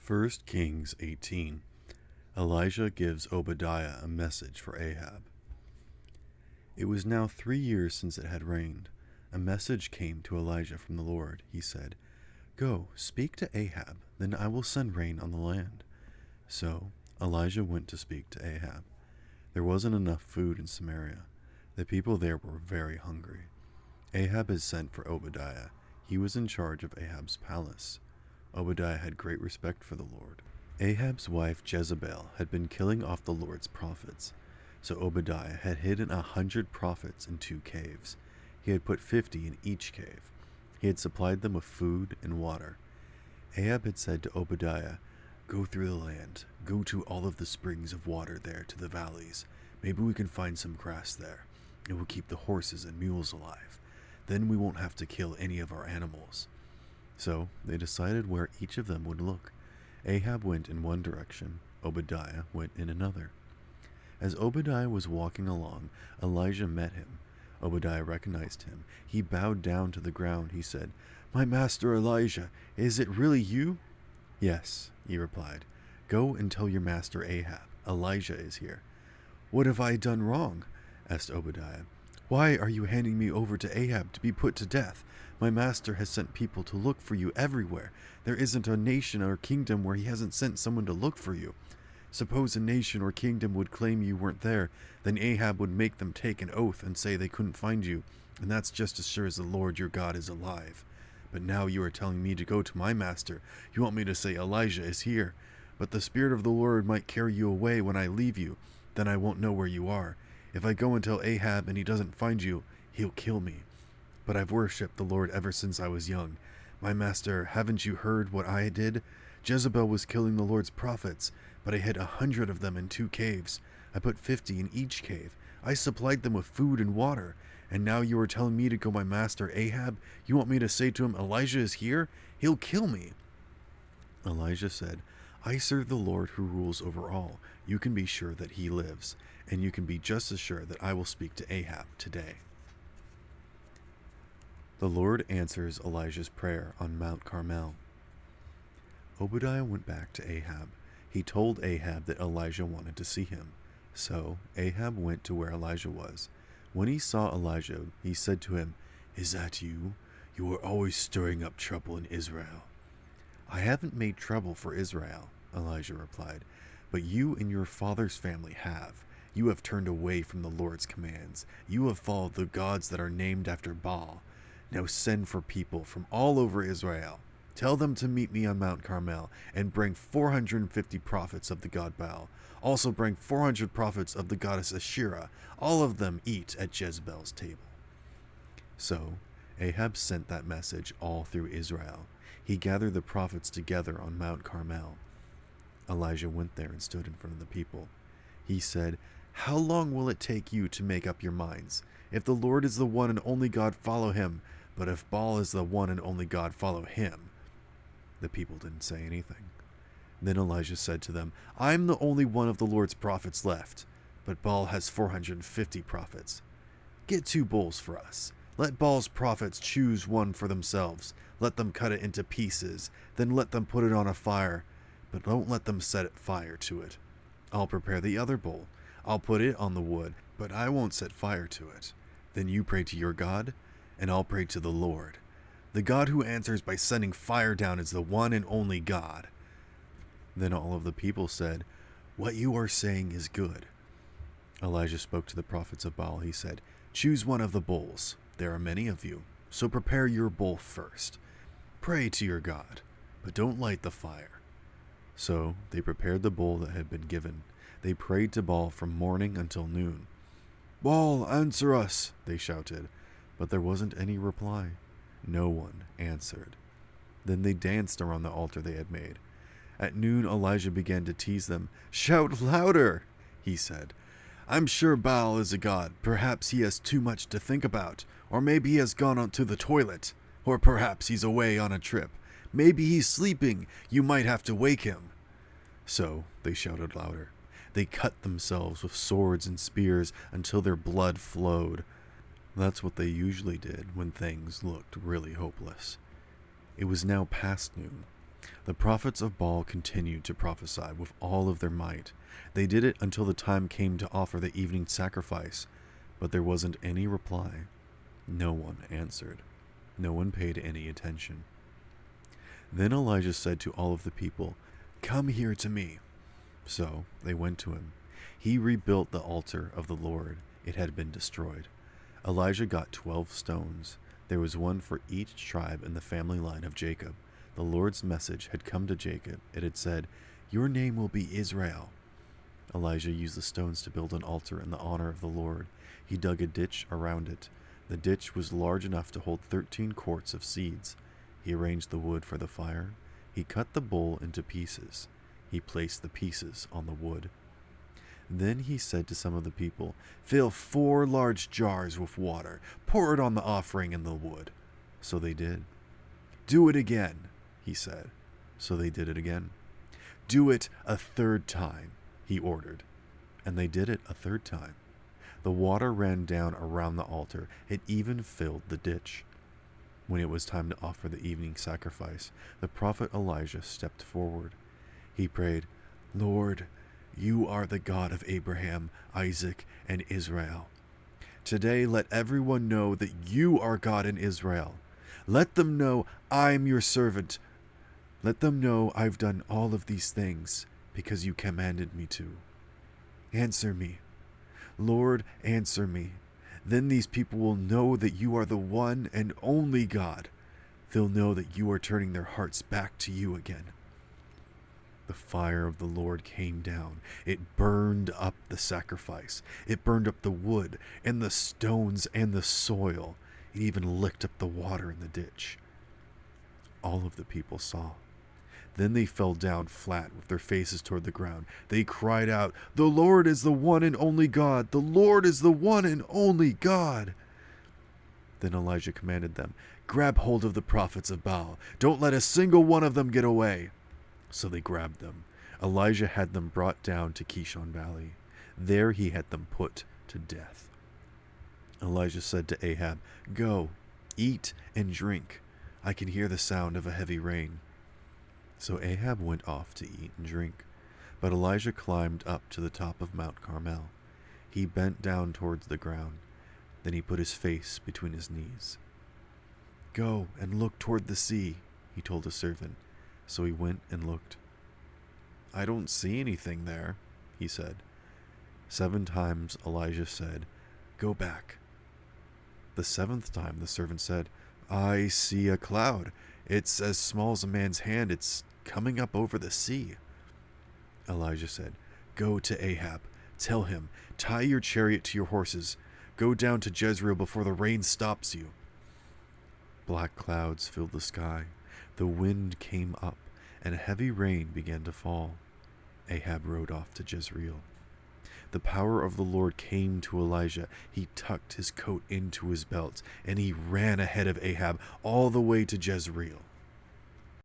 1 Kings 18. Elijah gives Obadiah a message for Ahab. It was now 3 years since it had rained. A message came to Elijah from the Lord. He said, "Go, speak to Ahab, then I will send rain on the land." So Elijah went to speak to Ahab. There wasn't enough food in Samaria. The people there were very hungry. Ahab had sent for Obadiah. He was in charge of Ahab's palace. Obadiah had great respect for the Lord. Ahab's wife Jezebel had been killing off the Lord's prophets, so Obadiah had hidden 100 prophets in 2 caves. He had put 50 in each cave. He had supplied them with food and water. Ahab had said to Obadiah, "Go through the land, go to all of the springs of water there to the valleys. Maybe we can find some grass there. It will keep the horses and mules alive. Then we won't have to kill any of our animals." So they decided where each of them would look. Ahab went in one direction, Obadiah went in another. As Obadiah was walking along, Elijah met him. Obadiah recognized him. He bowed down to the ground. He said, "My master Elijah, is it really you?" "Yes," he replied. "Go and tell your master Ahab, Elijah is here." "What have I done wrong?" asked Obadiah. "Why are you handing me over to Ahab to be put to death? My master has sent people to look for you everywhere. There isn't a nation or kingdom where he hasn't sent someone to look for you. Suppose a nation or kingdom would claim you weren't there, then Ahab would make them take an oath and say they couldn't find you, and that's just as sure as the Lord your God is alive. But now you are telling me to go to my master. You want me to say Elijah is here. But the Spirit of the Lord might carry you away when I leave you. Then I won't know where you are. If I go and tell Ahab and he doesn't find you, he'll kill me. But I've worshipped the Lord ever since I was young. My master, haven't you heard what I did? Jezebel was killing the Lord's prophets, but I hid 100 of them in 2 caves. I put 50 in each cave. I supplied them with food and water. And now you are telling me to go my master Ahab? You want me to say to him, Elijah is here? He'll kill me." Elijah said, "I serve the Lord who rules over all. You can be sure that he lives, and you can be just as sure that I will speak to Ahab today." The Lord answers Elijah's prayer on Mount Carmel. Obadiah went back to Ahab. He told Ahab that Elijah wanted to see him. So Ahab went to where Elijah was. When he saw Elijah, he said to him, "Is that you? You are always stirring up trouble in Israel." "I haven't made trouble for Israel," Elijah replied, "but you and your father's family have. You have turned away from the Lord's commands. You have followed the gods that are named after Baal. Now send for people from all over Israel. Tell them to meet me on Mount Carmel and bring 450 prophets of the god Baal. Also bring 400 prophets of the goddess Asherah. All of them eat at Jezebel's table." So Ahab sent that message all through Israel. He gathered the prophets together on Mount Carmel. Elijah went there and stood in front of the people. He said, "How long will it take you to make up your minds? If the Lord is the one and only God, follow him. But if Baal is the one and only God, follow him." The people didn't say anything. Then Elijah said to them, "I'm the only one of the Lord's prophets left, but Baal has 450 prophets. Get 2 bulls for us. Let Baal's prophets choose one for themselves. Let them cut it into pieces, then let them put it on a fire, but don't let them set fire to it. I'll prepare the other bull. I'll put it on the wood, but I won't set fire to it. Then you pray to your God, and I'll pray to the Lord. The God who answers by sending fire down is the one and only God." Then all of the people said, "What you are saying is good." Elijah spoke to the prophets of Baal. He said, "Choose one of the bulls. There are many of you, so prepare your bull first. Pray to your God, but don't light the fire." So they prepared the bull that had been given. They prayed to Baal from morning until noon. "Baal, answer us," they shouted, but there wasn't any reply. No one answered. Then they danced around the altar they had made. At noon, Elijah began to tease them. "Shout louder," he said. "I'm sure Baal is a god. Perhaps he has too much to think about. Or maybe he has gone on to the toilet. Or perhaps he's away on a trip. Maybe he's sleeping. You might have to wake him." So they shouted louder. They cut themselves with swords and spears until their blood flowed. That's what they usually did when things looked really hopeless. It was now past noon. The prophets of Baal continued to prophesy with all of their might. They did it until the time came to offer the evening sacrifice, but there wasn't any reply. No one answered. No one paid any attention. Then Elijah said to all of the people, "Come here to me." So they went to him. He rebuilt the altar of the Lord. It had been destroyed. Elijah got 12 stones. There was one for each tribe in the family line of Jacob. The Lord's message had come to Jacob. It had said, "Your name will be Israel." Elijah used the stones to build an altar in the honor of the Lord. He dug a ditch around it. The ditch was large enough to hold 13 quarts of seeds. He arranged the wood for the fire. He cut the bowl into pieces. He placed the pieces on the wood. Then he said to some of the people, "Fill 4 large jars with water. Pour it on the offering and the wood." So they did. "Do it again," he said. So they did it again. "Do it a 3rd time," he ordered. And they did it a 3rd time. The water ran down around the altar. It even filled the ditch. When it was time to offer the evening sacrifice, the prophet Elijah stepped forward. He prayed, "Lord, you are the God of Abraham, Isaac, and Israel. Today let everyone know that you are God in Israel. Let them know I'm your servant. Let them know I've done all of these things because you commanded me to. Answer me. Lord, answer me. Then these people will know that you are the one and only God. They'll know that you are turning their hearts back to you again." The fire of the Lord came down. It burned up the sacrifice. It burned up the wood and the stones and the soil. It even licked up the water in the ditch. All of the people saw. Then they fell down flat with their faces toward the ground. They cried out, "The Lord is the one and only God! The Lord is the one and only God!" Then Elijah commanded them, "Grab hold of the prophets of Baal. Don't let a single one of them get away." So they grabbed them. Elijah had them brought down to Kishon Valley. There he had them put to death. Elijah said to Ahab, "Go, eat and drink. I can hear the sound of a heavy rain." So Ahab went off to eat and drink. But Elijah climbed up to the top of Mount Carmel. He bent down towards the ground. Then he put his face between his knees. "Go and look toward the sea," he told a servant. So he went and looked. "I don't see anything there," he said. 7 times Elijah said, "Go back." The 7th time the servant said, "I see a cloud. It's as small as a man's hand. It's coming up over the sea." Elijah said, "Go to Ahab. Tell him, tie your chariot to your horses. Go down to Jezreel before the rain stops you." Black clouds filled the sky. The wind came up, and heavy rain began to fall. Ahab rode off to Jezreel. The power of the Lord came to Elijah. He tucked his coat into his belt, and he ran ahead of Ahab all the way to Jezreel.